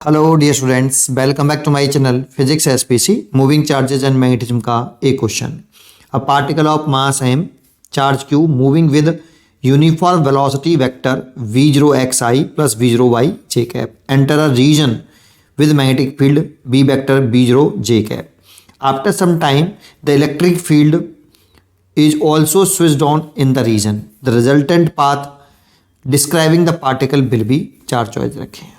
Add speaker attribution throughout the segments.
Speaker 1: Hello dear students, welcome back to my channel physics SPC moving charges and magnetism का एक question. A particle of mass m charge q moving with uniform velocity vector v0xi plus v0y j cap enter a region with magnetic field b vector b0 j cap. After some time the electric field is also switched on in the region. The resultant path describing the particle will be चार choice रखे हैं।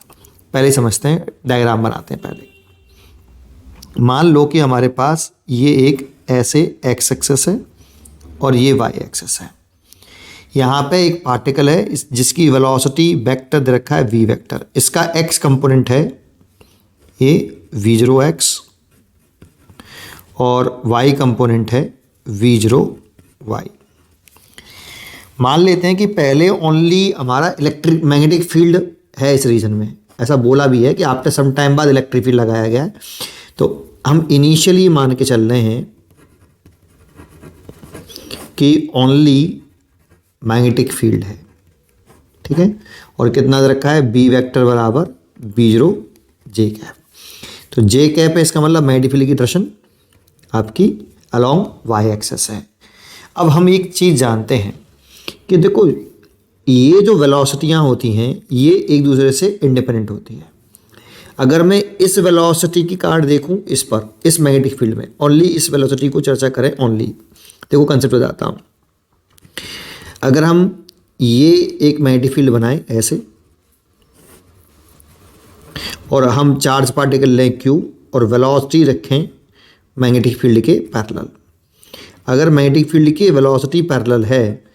Speaker 1: पहले समझते हैं, diagram बनाते हैं। पहले मान लो कि हमारे पास ये एक ऐसे एक्स एक्सेस है और ये वाई एक्सेस है। यहाँ पे एक पार्टिकल है जिसकी वेलोसिटी वेक्टर दे रखा है वी वेक्टर। इसका एक्स कंपोनेंट है ये v0x और वाई कंपोनेंट है v0y। मान लेते हैं कि पहले ओनली हमारा इलेक्ट्रिक मैग्नेटिक फील्ड है इस रीजन में। ऐसा बोला भी है कि आफ्टर सम टाइम बाद इलेक्ट्रिक फील्ड लगाया गया है। तो हम इनिशियली मान के चल रहे हैं कि ओनली मैग्नेटिक फील्ड है, ठीक है। और कितना दे रखा है बी वेक्टर बराबर b0 j कैप। तो j कैप है, इसका मतलब मैग्नेटिक फील्ड की डायरेक्शन आपकी अलोंग वाई एक्सेस है। अब हम एक चीज़ जानते हैं कि देखो ये जो वेलोसिटियाँ होती हैं ये एक दूसरे से इंडिपेंडेंट होती हैं। अगर मैं इस वेलोसिटी की कार्ड देखूं इस पर, इस मैग्नेटिक फील्ड में ओनली इस वेलोसिटी को चर्चा करें ओनली, देखो कंसेप्ट बताता हूँ। अगर हम ये एक मैग्नेटिक फील्ड बनाएं ऐसे और हम चार्ज पार्टिकल लें Q और वेलोसिटी रखें मैग्नेटिक फील्ड के पैरेलल। अगर मैग्नेटिक फील्ड की वेलोसिटी पैरेलल है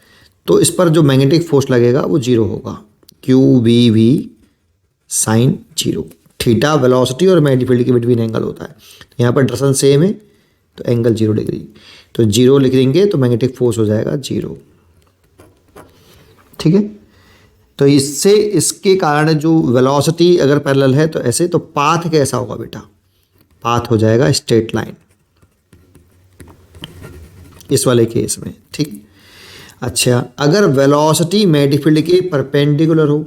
Speaker 1: तो इस पर जो मैग्नेटिक फोर्स लगेगा वो जीरो होगा, Q B V sine zero. Theta velocity और मैग्नेटिक फील्ड के बिटवीन एंगल होता है। तो यहाँ पर डायरेक्शन सेम है तो एंगल 0 डिग्री। तो 0 लिख देंगे तो मैग्नेटिक फोर्स हो जाएगा 0, ठीक है। तो इससे इसके कारण जो वेलोसिटी अगर पैरेलल है तो ऐसे, तो पाथ कैसा होगा बेटा? पाथ हो जाएगा स्ट्रेट लाइन इस वाले केस में, ठीक। अच्छा, अगर वेलोसिटी मैग्नेटिक फील्ड के परपेंडिकुलर हो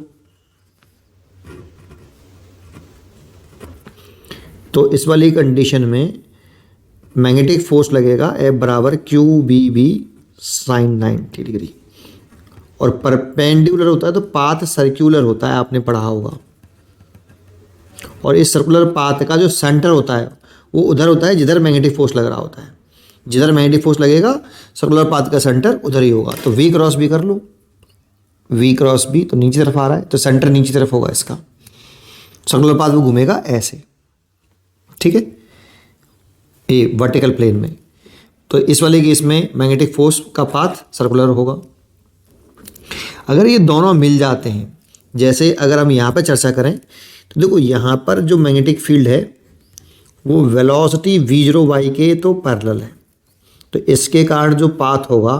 Speaker 1: तो इस वाली कंडीशन में मैग्नेटिक फोर्स लगेगा F बराबर Q B B sine 90 degree. और परपेंडिकुलर होता है तो पाथ सर्कुलर होता है, आपने पढ़ा होगा। और इस सर्कुलर पाथ का जो सेंटर होता है वो उधर होता है जिधर मैग्नेटिक फोर्स लग रहा होता है। जिधर मैग्नेटिक फोर्स लगेगा सर्कुलर पाथ का सेंटर उधर ही होगा। तो v क्रॉस b कर लो, v क्रॉस b तो नीचे तरफ आ रहा है तो सेंटर नीचे तरफ होगा इसका। सर्कुलर पाथ वो घूमेगा ऐसे, ठीक है, ये वर्टिकल प्लेन में। तो इस वाले केस में मैग्नेटिक फोर्स का पाथ सर्कुलर होगा। अगर ये दोनों मिल जाते हैं, जैसे अगर हम यहाँ पर चर्चा करें तो देखो यहाँ पर जो मैग्नेटिक फील्ड है वो वेलोसिटी v0y के तो पैरेलल है। तो इसके कारण जो पाथ होगा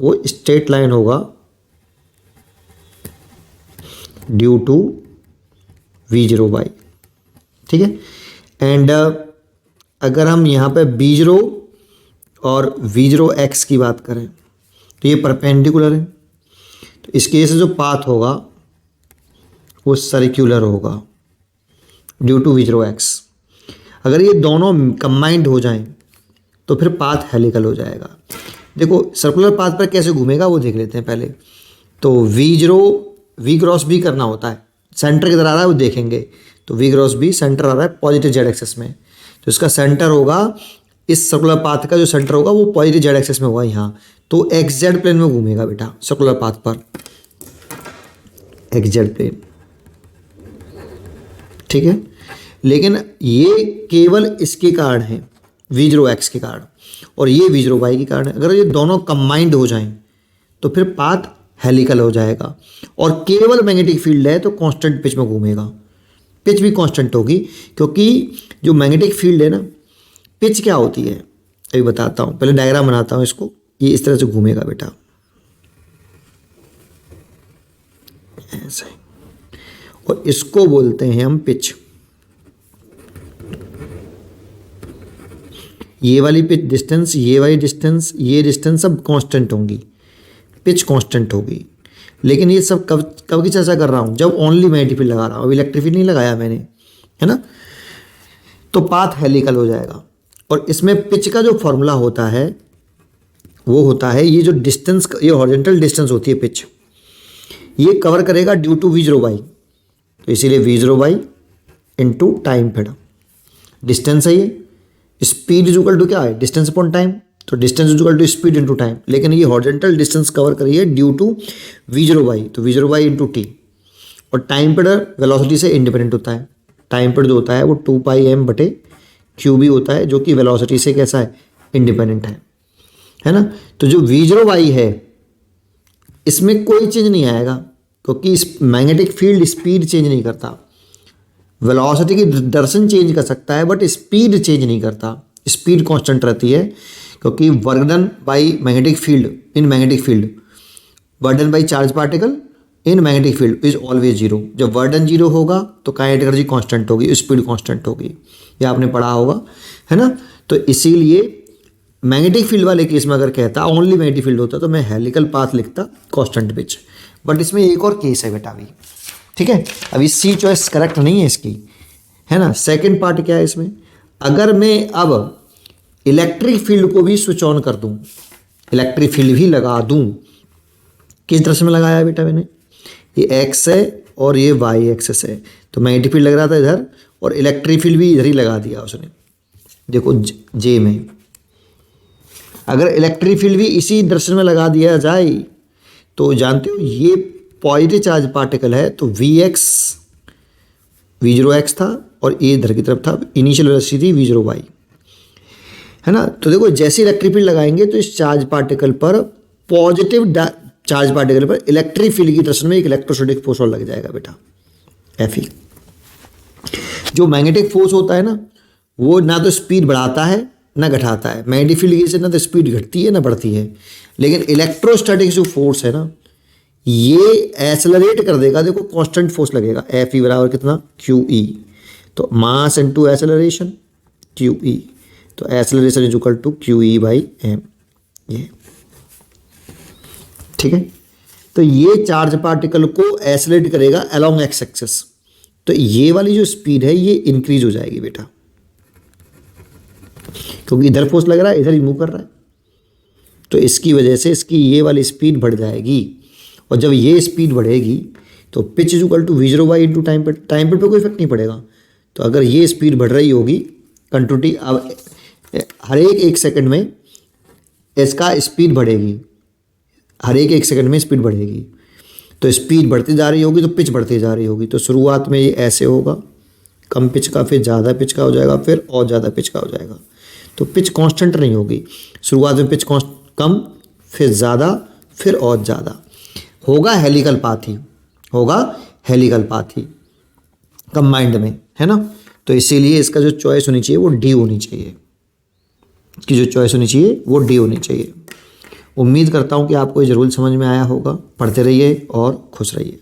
Speaker 1: वो स्ट्रेट लाइन होगा ड्यू टू v0y, ठीक है। एंड अगर हम यहाँ पे b0 और v0x की बात करें तो ये परपेंडिकुलर है। तो इसके से जो पाथ होगा वो सर्कुलर होगा ड्यू टू v0x। अगर ये दोनों कंबाइंड हो जाएं तो फिर पाथ हेलिकल हो जाएगा। देखो सर्कुलर पाथ पर कैसे घूमेगा वो देख लेते हैं पहले। तो v क्रॉस b करना होता है, सेंटर किधर आ रहा है वो देखेंगे। तो v क्रॉस b सेंटर आ रहा है पॉजिटिव जेड एक्सेस में, तो इसका सेंटर होगा, इस सर्कुलर पाथ का जो सेंटर होगा वो पॉजिटिव जेड एक्सेस में होगा यहाँ। तो एक्स जेड प्लेन में घूमेगा बेटा सर्कुलर पाथ पर, एक्स जेड प्लेन, ठीक है। लेकिन ये केवल इसके कारण है v0x के कारण और ये v0y के कारण। अगर ये दोनों कंबाइंड हो जाएं तो फिर पाथ हेलिकल हो जाएगा। और केवल मैग्नेटिक फील्ड है तो कांस्टेंट पिच में घूमेगा, पिच भी कांस्टेंट होगी, क्योंकि जो मैग्नेटिक फील्ड है ना, पिच क्या होती है अभी बताता हूँ। पहले डायग्राम बनाता हूँ इसको। ये इस तरह से घूमेगा बेटा ऐसे, और इसको बोलते हैं हम पिच। ये वाली पिच डिस्टेंस, ये वाली डिस्टेंस, ये डिस्टेंस सब कांस्टेंट होंगी, पिच कांस्टेंट होगी। लेकिन ये सब कब कब की चर्चा कर रहा हूँ, जब ओनली मैग्नेटिक फील्ड लगा रहा हूँ, अब इलेक्ट्रिक फील्ड नहीं लगाया मैंने, है ना। तो पाथ हेलिकल हो जाएगा। और इसमें पिच का जो फॉर्मूला होता है वो होता है, ये जो डिस्टेंस, ये हॉरिजॉन्टल डिस्टेंस होती है पिच, ये कवर करेगा ड्यू टू V0 बाई, तो इसीलिए V0 by into time period, distance है ये, स्पीड इज इक्वल टू क्या है, डिस्टेंस अपॉन टाइम, तो distance is equal to speed into time, लेकिन ये हॉरिजॉन्टल डिस्टेंस कवर करिए ड्यू टू V0 बाई, तो V0 बाई इंटू टी, और टाइम पीरियड वेलोसिटी से इंडिपेंडेंट होता है, टाइम पीरियड जो होता है वो 2πm बटे QB होता है, जो कि वेलोसिटी से कैसा है, इंडिपेंडेंट है ना। तो जो V0 बाई है इसमें कोई चेंज नहीं आएगा, क्योंकि इस मैग्नेटिक फील्ड स्पीड चेंज नहीं करता, वेलोसिटी की डायरेक्शन चेंज कर सकता है बट स्पीड चेंज नहीं करता, स्पीड कांस्टेंट रहती है, क्योंकि work done by magnetic field in magnetic field, work done by charge particle in magnetic field is always zero. जब वर्क डन जीरो होगा तो काइनेटिक एनर्जी कांस्टेंट होगी, स्पीड कांस्टेंट होगी, ये आपने पढ़ा होगा, है ना। तो इसीलिए मैग्नेटिक फील्ड वाले केस में अगर कहता ओनली मैग्नेटिक फील्ड होता तो मैं हेलिकल पाथ लिखता कांस्टेंट पिच, बट इसमें एक और केस है बेटा अभी, ठीक है। अभी सी चॉइस करेक्ट नहीं है इसकी, है ना। सेकंड पार्ट क्या है इसमें, अगर मैं अब इलेक्ट्रिक फील्ड को भी स्विच ऑन कर दूं, इलेक्ट्रिक फील्ड भी लगा दूं, किस दृश्य में लगाया है बेटा मैंने, ये एक्स है और ये वाई एक्सेस है, तो मैग्नेटिक फील्ड लग रहा था इधर और इलेक्ट्रिक फील्ड भी इधर ही लगा दिया उसने, देखो जे में। अगर इलेक्ट्रिक फील्ड भी इसी दृश्य में लगा दिया जाए तो जानते हो ये पॉजिटिव चार्ज पार्टिकल है, तो V0x था और ये इधर की तरफ था, इनिशियल वेलोसिटी थी V0 बाई, है ना। तो देखो जैसे इलेक्ट्रिक फील्ड लगाएंगे तो इस चार्ज पार्टिकल पर, पॉजिटिव चार्ज पार्टिकल पर इलेक्ट्रिक फील्ड की दृश्य में एक इलेक्ट्रोस्टैटिक फोर्स और लग जाएगा बेटा, Fe। जो मैग्नेटिक फोर्स होता है ना वो ना तो स्पीड बढ़ाता है ना घटाता है, मैग्नेटिक फील्ड से ना तो स्पीड घटती है ना बढ़ती है, लेकिन इलेक्ट्रोस्टैटिक जो फोर्स है ना ये एक्सेलरेट कर देगा, देखो कांस्टेंट फोर्स लगेगा, Fe बराबर कितना, QE, तो मास इनटू एक्सेलरेशन QE, तो acceleration is equal to QE by m, ये ठीक है। तो ये चार्ज पार्टिकल को एक्सेलरेट करेगा अलोंग एक्स एक्सिस, तो ये वाली जो स्पीड है ये इंक्रीज हो जाएगी बेटा, क्योंकि इधर फोर्स लग रहा है इधर ही मूव कर रहा है, तो इसकी वजह से इसकी ये वाली स्पीड बढ़ जाएगी, और जब ये स्पीड बढ़ेगी तो pitch is equal to V0 by into time period, time period पे कोई इफेक्ट नहीं पड़ेगा। तो अगर ये स्पीड बढ़ रही होगी कंटिन्यूटी, अब हर एक सेकंड में इसका स्पीड बढ़ेगी, हर एक सेकंड में स्पीड बढ़ेगी, तो स्पीड बढ़ती जा रही होगी तो पिच बढ़ती जा रही होगी, तो शुरुआत में ये ऐसे होगा कम पिच का, फिर ज़्यादा पिच का हो जाएगा, फिर और ज़्यादा पिच का हो जाएगा, तो पिच कांस्टेंट नहीं होगी, शुरुआत में पिच कम, फिर ज़्यादा, फिर और ज़्यादा होगा, हेलिकल पाथ ही होगा, हेलिकल पाथ ही कंबाइंड में, है ना। तो इसीलिए इसका जो चॉइस होनी चाहिए वो डी होनी चाहिए, इसकी जो चॉइस होनी चाहिए वो डी होनी चाहिए। उम्मीद करता हूँ कि आपको ये ज़रूर समझ में आया होगा, पढ़ते रहिए और खुश रहिए।